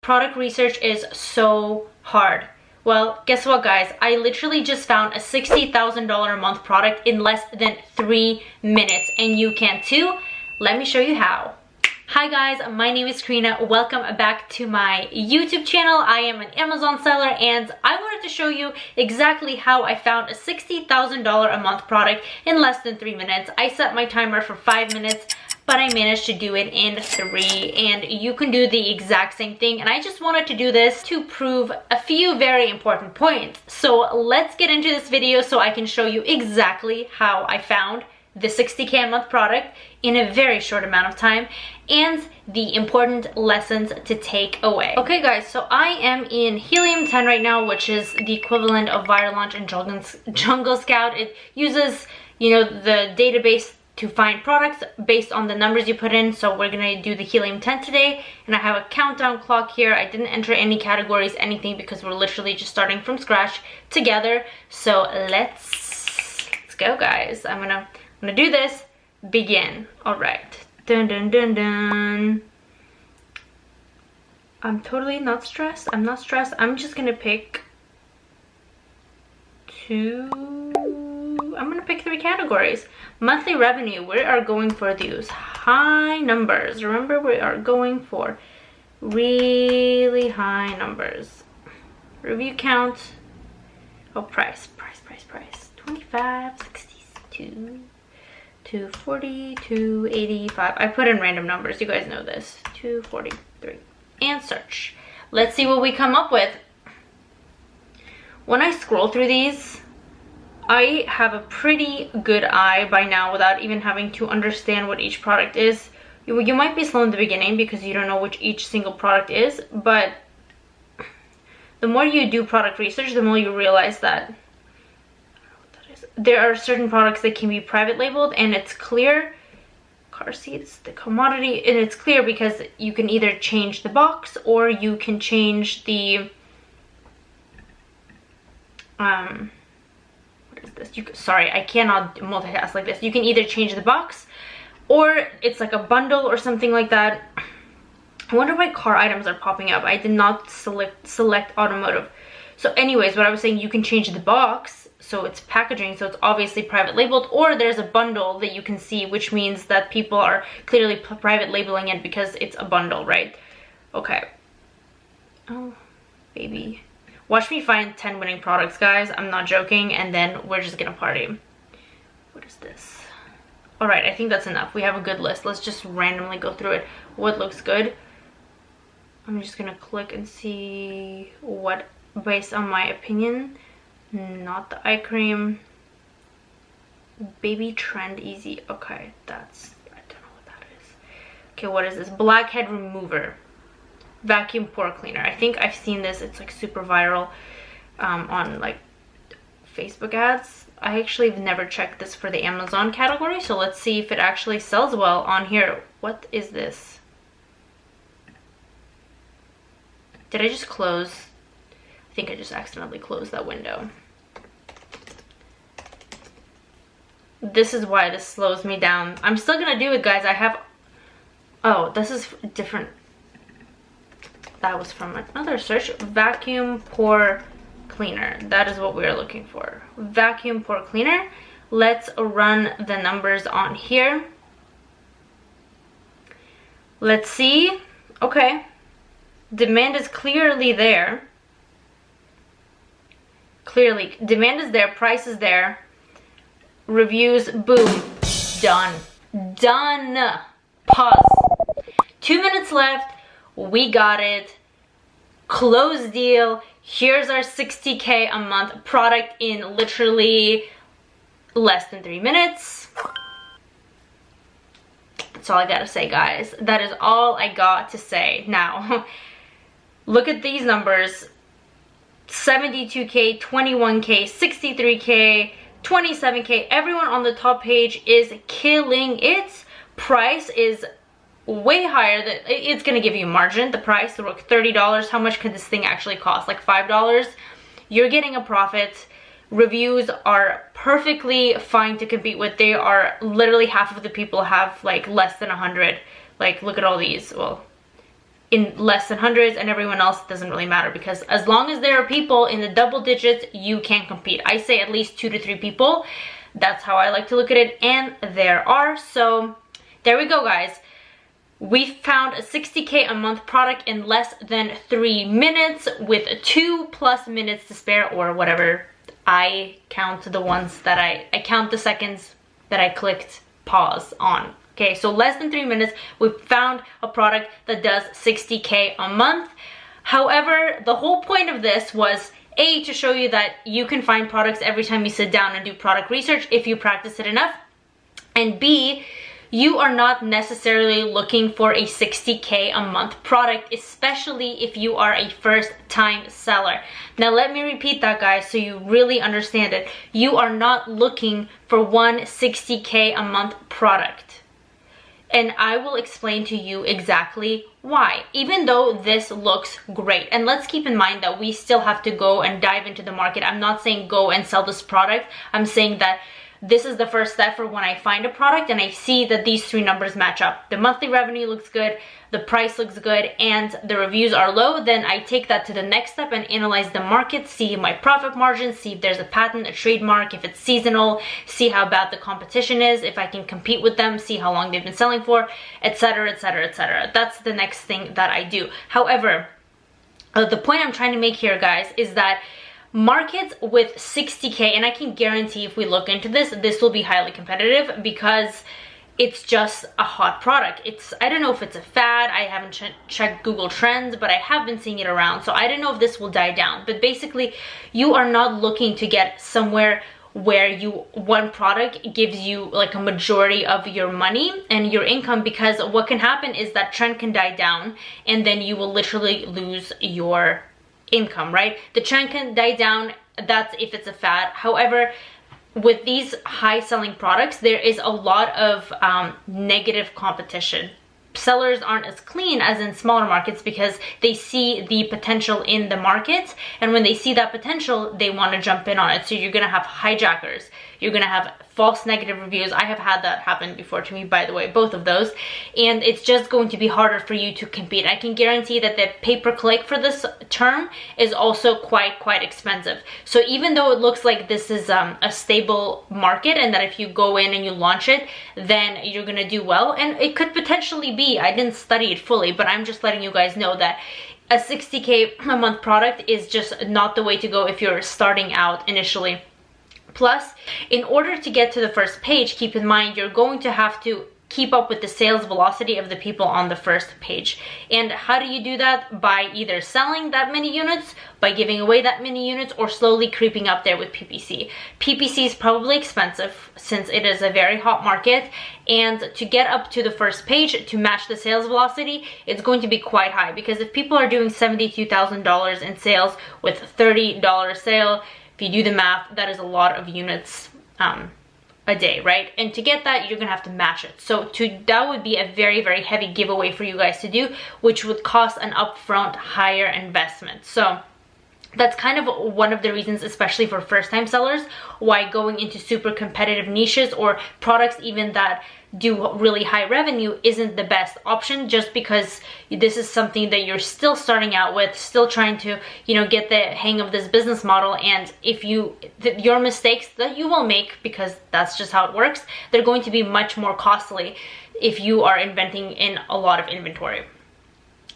product research is so hard. Well, guess what, guys? I literally just found a $60,000 a month product in less than 3 minutes, and you can too. Let me show you how. Hi guys, my name is Karina. Welcome back to my YouTube channel. I am an Amazon seller, and I wanted to show you exactly how I found a $60,000 a month product in less than 3 minutes. I set my timer for 5 minutes, but I managed to do it in 3, and you can do the exact same thing. And I just wanted to do this to prove a few very important points. So let's get into this video so I can show you exactly how I found the $60K a month product in a very short amount of time and the important lessons to take away. Okay guys, so I am in Helium 10 right now, which is the equivalent of Viral Launch and Jungle Scout. It uses, you know, the database to find products based on the numbers you put in. So we're gonna do the Helium 10 today, and I have a countdown clock here. I didn't enter any categories, anything, because we're literally just starting from scratch together. So let's go, guys. I'm gonna do this. Begin. All right. Dun dun dun dun. I'm totally not stressed. I'm not stressed. I'm just gonna pick I'm gonna pick 3 categories. Monthly revenue, we are going for these high numbers. Remember, we are going for really high numbers. Review count. Oh, price. 25, 62, 240, 285. I put in random numbers, you guys know this. 243. And search. Let's see what we come up with. When I scroll through these, I have a pretty good eye by now without even having to understand what each product is. You might be slow in the beginning because you don't know which each single product is, but the more you do product research, the more you realize that there are certain products that can be private labeled, and it's clear. Car seats, the commodity, and it's clear because you can either change the box or you can change the what is this? Sorry, I cannot multitask like this. You can either change the box or it's like a bundle or something like that. I wonder why car items are popping up. I did not select automotive. So anyways, what I was saying, you can change the box, so it's packaging, so it's obviously private labeled, or there's a bundle that you can see, which means that people are clearly private labeling it because it's a bundle, right? Okay. Oh, baby. Watch me find 10 winning products, guys. I'm not joking, and then we're just gonna party. What is this? All right, I think that's enough. We have a good list. Let's just randomly go through it. What looks good? I'm just gonna click and see what, based on my opinion. Not the eye cream. Baby Trend Easy. Okay, that's, I don't know what that is. Okay, what is this? Blackhead Remover. Vacuum pore cleaner. I think I've seen this. It's like super viral on like Facebook ads. I actually have never checked this for the Amazon category, so let's see if it actually sells well on here. What is this? Did I just close? I think I just accidentally closed that window. This is why this slows me down. I'm still gonna do it, guys. I have, oh, this is different. That was from another search. Vacuum pore cleaner. That is what we're looking for. Vacuum pore cleaner. Let's run the numbers on here. Let's see. Okay. Demand is clearly there. Clearly, demand is there, price is there. Reviews, boom, done. Done. Pause. 2 minutes left. We got it. Close deal. Here's our $60K a month product in literally less than 3 minutes. That's all I gotta say, guys. That is all I got to say. Now, look at these numbers. 72K, 21K, 63K, 27K. Everyone on the top page is killing it. Price is way higher. That it's gonna give you margin. The price, look, $30. How much could this thing actually cost? Like $5. You're getting a profit. Reviews are perfectly fine to compete with. They are literally, half of the people have like less than 100. Like, look at all these. Well, in less than hundreds, and everyone else doesn't really matter, because as long as there are people in the double digits, you can compete. I say at least 2 to 3 people. That's how I like to look at it, and there are. So there we go, guys. We found a 60K a month product in less than 3 minutes with 2+ minutes to spare, or whatever. I count the ones that I count the seconds that I clicked pause on. Okay, so less than 3 minutes, we found a product that does 60K a month. However, the whole point of this was A, to show you that you can find products every time you sit down and do product research if you practice it enough. And B, you are not necessarily looking for a 60K a month product, especially if you are a first-time seller. Now let me repeat that, guys, so you really understand it. You are not looking for one 60K a month product. And I will explain to you exactly why, even though this looks great. And let's keep in mind that we still have to go and dive into the market. I'm not saying go and sell this product. I'm saying that this is the first step for when I find a product and I see that these 3 numbers match up. The monthly revenue looks good, the price looks good, and the reviews are low. Then I take that to the next step and analyze the market, see my profit margin, see if there's a patent, a trademark, if it's seasonal, see how bad the competition is, if I can compete with them, see how long they've been selling for, etc, etc, etc. That's the next thing that I do. However, the point I'm trying to make here, guys, is that markets with 60K, and I can guarantee if we look into this, this will be highly competitive because it's just a hot product. I don't know if it's a fad. I haven't checked Google Trends, but I have been seeing it around. So I don't know if this will die down. But basically, you are not looking to get somewhere where one product gives you like a majority of your money and your income, because what can happen is that trend can die down and then you will literally lose your income, right? The trend can die down, that's if it's a fad. However, with these high selling products, there is a lot of negative competition. Sellers aren't as clean as in smaller markets because they see the potential in the market, and when they see that potential, they want to jump in on it. So you're gonna have hijackers, you're gonna have false negative reviews. I have had that happen before to me, by the way, both of those, and it's just going to be harder for you to compete. I can guarantee that the pay-per-click for this term is also quite expensive. So even though it looks like this is a stable market and that if you go in and you launch it, then you're gonna do well, and it could potentially be, I didn't study it fully, but I'm just letting you guys know that a 60K a month product is just not the way to go if you're starting out initially. Plus, in order to get to the first page, keep in mind you're going to have to keep up with the sales velocity of the people on the first page. And how do you do that? By either selling that many units, by giving away that many units, or slowly creeping up there with PPC. PPC is probably expensive since it is a very hot market, and to get up to the first page to match the sales velocity, it's going to be quite high, because if people are doing $72,000 in sales with $30 sale, if you do the math, that is a lot of units a day, right? And to get that, you're gonna have to match it. So that would be a very heavy giveaway for you guys to do, which would cost an upfront higher investment. So that's kind of one of the reasons, especially for first-time sellers, why going into super competitive niches or products even that do really high revenue isn't the best option, just because this is something that you're still starting out with, still trying to, you know, get the hang of this business model. And if your mistakes that you will make, because that's just how it works, they're going to be much more costly if you are inventing in a lot of inventory.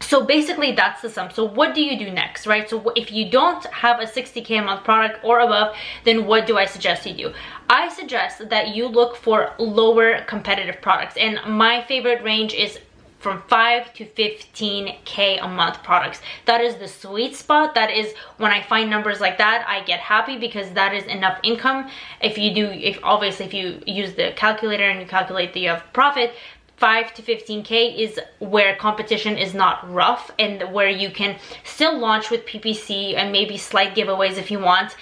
So basically that's the sum. So what do you do next, right? So if you don't have a 60K a month product or above, then what do I suggest you do? I suggest that you look for lower competitive products. And my favorite range is from 5 to 15K a month products. That is the sweet spot. That is when I find numbers like that, I get happy, because that is enough income. If you use the calculator and you calculate the profit, 5 to 15K is where competition is not rough and where you can still launch with PPC and maybe slight giveaways if you want,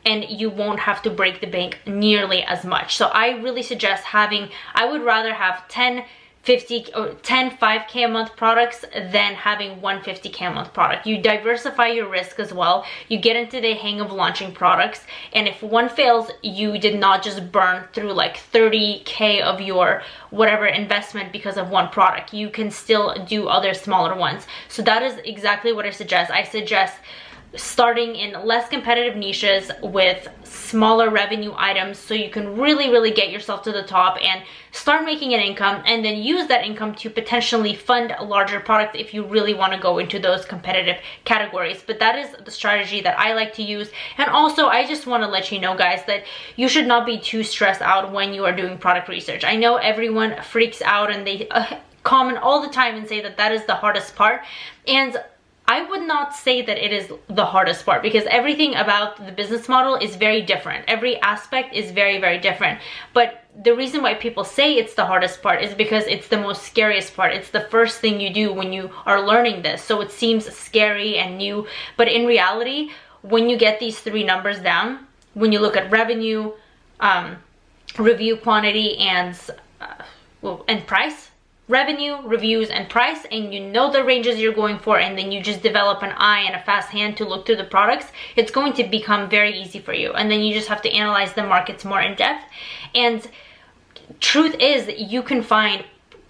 and you won't have to break the bank nearly as much. So I really suggest I would rather have 10 50 or 10 5K a month products than having one 50K a month product. You diversify your risk as well. You get into the hang of launching products, and if one fails, you did not just burn through like 30K of your whatever investment because of one product. You can still do other smaller ones. So that is exactly what I suggest. I suggest starting in less competitive niches with smaller revenue items so you can really get yourself to the top and start making an income, and then use that income to potentially fund a larger product if you really want to go into those competitive categories. But that is the strategy that I like to use. And also, I just want to let you know, guys, that you should not be too stressed out when you are doing product research. I know everyone freaks out and they comment all the time and say that that is the hardest part, and I would not say that it is the hardest part, because everything about the business model is very different. Every aspect is very different. But the reason why people say it's the hardest part is because it's the most scariest part. It's the first thing you do when you are learning this. So it seems scary and new. But in reality, when you get these three numbers down, when you look at revenue, review quantity, and price, revenue, reviews, and price, and you know the ranges you're going for, and then you just develop an eye and a fast hand to look through the products, it's going to become very easy for you. And then you just have to analyze the markets more in depth. And truth is that you can find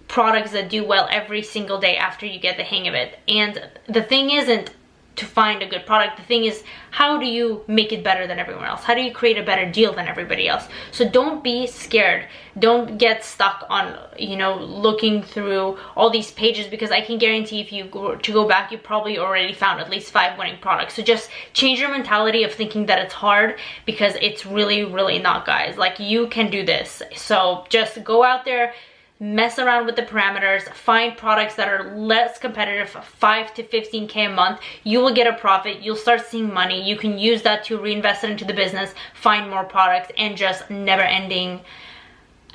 products that do well every single day after you get the hang of it. And the thing isn't to find a good product. The thing is, how do you make it better than everyone else? How do you create a better deal than everybody else? So don't be scared. Don't get stuck on, you know, looking through all these pages, because I can guarantee if you go back, you probably already found at least 5 winning products. So just change your mentality of thinking that it's hard, because it's really not, guys. Like, you can do this. So just go out there, mess around with the parameters, find products that are less competitive, 5 to 15K a month. You will get a profit. You'll start seeing money. You can use that to reinvest it into the business, find more products, and just never-ending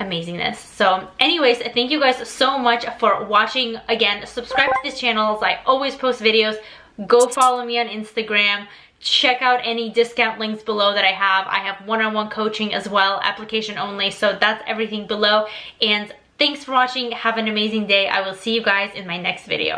amazingness. So anyways, thank you guys so much for watching. Again, subscribe to this channel as I always post videos. Go follow me on Instagram. Check out any discount links below that I have. I have one-on-one coaching as well, application only. So that's everything below. And thanks for watching. Have an amazing day. I will see you guys in my next video.